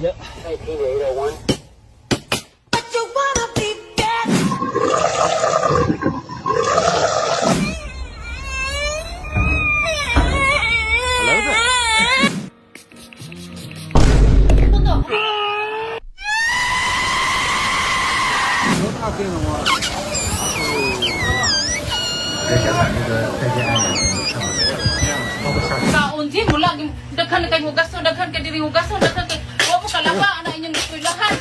Yep. 19801. But you wanna be dead. Hello there. What talking about? 这想把那个再见爱人给你看完，包括上 Kaon din mo lagi daghan kay hugason daghan kay diri hugason daghan kay wa mo kalawa na inyong eskwelahan.